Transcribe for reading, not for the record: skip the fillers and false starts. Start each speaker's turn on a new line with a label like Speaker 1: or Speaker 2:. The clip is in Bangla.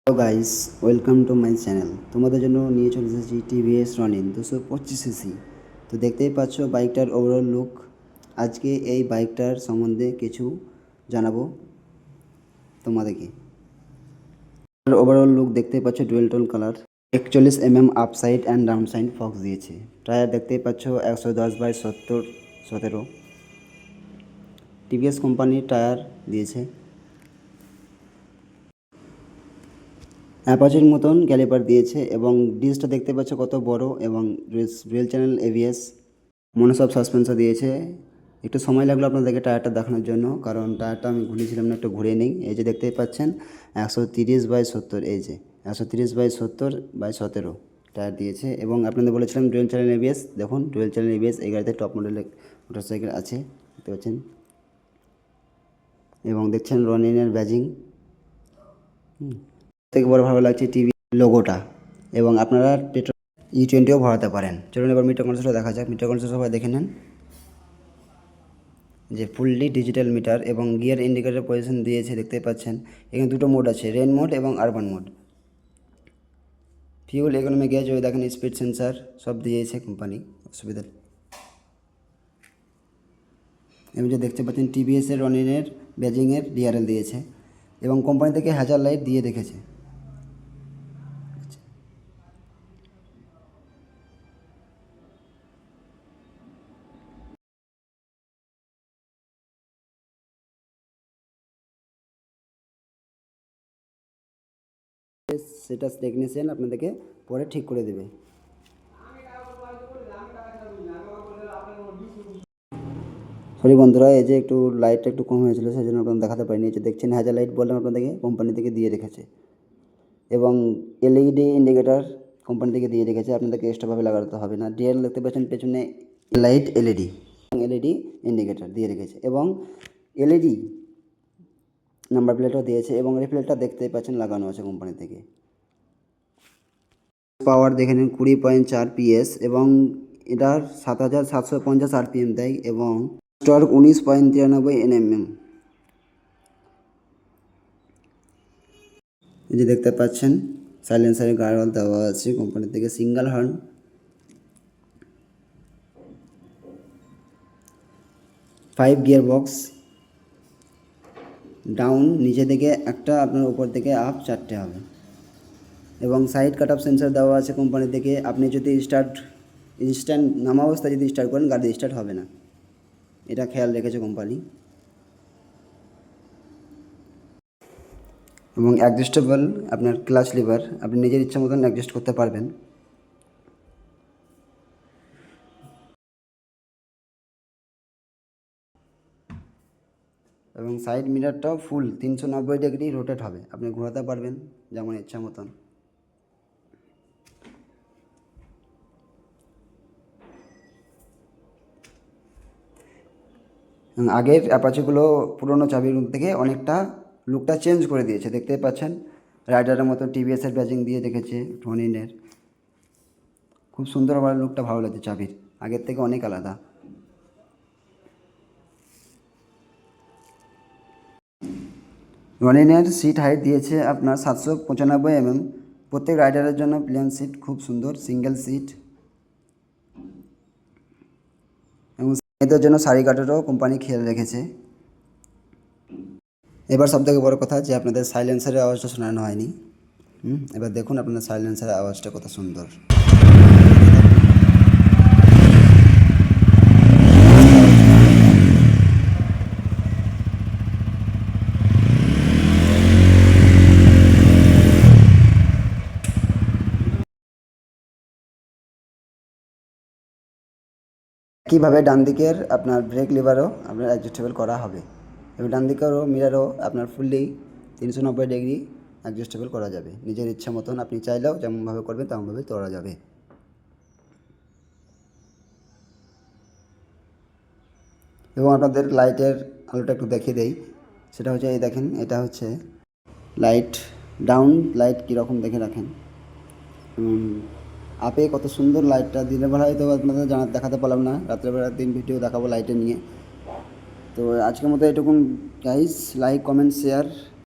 Speaker 1: Hello guys, welcome to my channel. তোমাদের জন্য নিয়ে চলে এসেছি টিভিএস রনিন 225 সিসি। তো দেখতেই পাচ্ছ বাইকটার ওভারঅল লুক। আজকে এই বাইকটার সম্বন্ধে কিছু জানাবো তোমাদেরকে। ওভারঅল লুক দেখতেই পাচ্ছ dual tone colour, 41 up side and down side Fox দিয়েছে। টায়ার দেখতেই পাচ্ছ 110/70/17 টিভিএস কোম্পানির টায়ার দিয়েছে। অ্যাপাচির মতন ক্যালিপার দিয়েছে এবং ডিসটা দেখতে পাচ্ছ কত বড়, এবং ডুয়েল চ্যানেল এবিএস মনোসব সাসপেন্সর দিয়েছে। একটু সময় লাগলো আপনাদেরকে টায়ারটা দেখানোর জন্য, কারণ টায়ারটা আমি ঘুরিয়েছিলাম না, একটু ঘুরিয়ে নিই। এই যে দেখতেই পাচ্ছেন 130/70, এই যে 130/70/17 টায়ার দিয়েছে। এবং আপনাদের বলেছিলাম ডুয়েল চ্যানেল এবিএস, দেখুন ডুয়েল চ্যানেল এবিএস এই গাড়িতে টপ মডেলের মোটরসাইকেল আছে, দেখতে পাচ্ছেন। এবং দেখছেন রনিনের ব্যাজিং। থেকে বড় ভালো লাগছে টিভি লোগোটা। এবং আপনারা পেট্রোল E20ও ভরাতে পারেন। চলুন এবার মিটার কনসোলটা দেখা যাক। মিটার কনসোল সবাই দেখে নেন, যে ফুললি ডিজিটাল মিটার এবং গিয়ার ইন্ডিকেটর পজিশন দিয়েছে, দেখতে পাচ্ছেন। এখানে দুটো মোড আছে, রেন মোড এবং urban mode. Fuel economy gauge, ওই দেখেন স্পিড সেন্সার সব দিয়েছে কোম্পানি, অসুবিধা। এবং যে দেখতে পাচ্ছেন টিভিএসের রনিনের ব্যাজিংয়ের ডিআরএল দিয়েছে, এবং কোম্পানি থেকে হ্যাজার লাইট দিয়ে রেখেছে। সেটা টেকনিশিয়ান আপনাদেরকে পরে ঠিক করে দেবে। সরি বন্ধুরা, এই যে একটু লাইটটা একটু কম হয়েছিল, সেই জন্য আপনারা দেখাতে পারিনি। এই যে দেখছেন হ্যাজার লাইট বললাম আপনাদেরকে, কোম্পানি থেকে দিয়ে রেখেছে। এবং এলইডি ইন্ডিকেটার কোম্পানি থেকে দিয়ে রেখেছে, আপনাদেরকে এক্সট্রাভাবে লাগাতে হবে না। ডিএল দেখতে পাচ্ছেন পেছনে লাইট এলইডি, এলইডি ইন্ডিকেটার দিয়ে রেখেছে। এবং এলইডি নাম্বার প্লেটও দিয়েছে, এবং রিফ্লেক্টটা দেখতে পাচ্ছেন লাগানো আছে কোম্পানি থেকে। পাওয়ার দেখে নিন 20.4 PS, এবং এটার 7750 RPM দেয়, এবং টর্ক 19.93 Nm। এই যে দেখতে পাচ্ছেন সাইলেন্সারের গার্ডওয়াল দেওয়া আছে কোম্পানি থেকে, single horn. 5 gear box, down নিচে থেকে একটা, আপনার উপর থেকে আপ 4টে হবে। এবং সাইড কাট অফ সেন্সার দেওয়া আছে কোম্পানি থেকে। আপনি যদি ইনস্ট্যান্ট নামা অবস্থায় যদি স্টার্ট করেন, গাড়ি স্টার্ট হবে না, এটা খেয়াল রেখেছে কোম্পানি। এবং অ্যাডজাস্টেবল আপনার ক্লাচ লিভার, আপনি নিজের ইচ্ছা মতন অ্যাডজাস্ট করতে পারবেন। এবং সাইড মিরারটাও ফুল 390 ডিগ্রি রোটেট হবে, আপনি ঘোরাতে পারবেন যেমন ইচ্ছা মতন। আগের অ্যাপাচিগুলো পুরোনো চাবির থেকে অনেকটা লুকটা চেঞ্জ করে দিয়েছে, দেখতেই পাচ্ছেন। রাইডারের মতো টিভিএসের ব্যাজিং দিয়ে রেখেছে রনিনের। খুব সুন্দর, আমার লুকটা ভালো লাগছে চাবির, আগের থেকে অনেক আলাদা। রনিনের সিট হাইট দিয়েছে আপনার 795 mm। প্রত্যেক রাইডারের জন্য প্লেন সিট, খুব সুন্দর সিঙ্গেল সিট। এবং এদের জন্য সারি কাঠেরও কোম্পানি খেয়াল রেখেছে। এবার সবথেকে বড় কথা যে আপনাদের সাইলেন্সারের আওয়াজটা শোনানো হয়নি। এবার দেখুন আপনার সাইলেন্সারের আওয়াজটা কত সুন্দর। কীভাবে ডান দিকের আপনার ব্রেক লিভারও আপনার অ্যাডজাস্টেবল করা হবে, এবং ডান দিকেরও মিরারও আপনার ফুললি 390 ডিগ্রি অ্যাডজাস্টেবল করা যাবে নিজের ইচ্ছা মতন। আপনি চাইলেও যেমনভাবে করবেন তেমনভাবে করা যাবে। এবং আপনাদের লাইটের আলোটা একটু দেখিয়ে দেই, সেটা হচ্ছে এই দেখেন, এটা হচ্ছে লাইট ডাউন লাইট কীরকম দেখে রাখেন। আপে কত সুন্দর লাইটটা, দিনের বেলায় তো আপনাদের দেখাতে পারলাম না, রাত্রেবেলার দিন ভিডিও দেখাবো লাইটে নিয়ে। তো আজকের মতো এটুকুন গাইস, লাইক কমেন্ট শেয়ার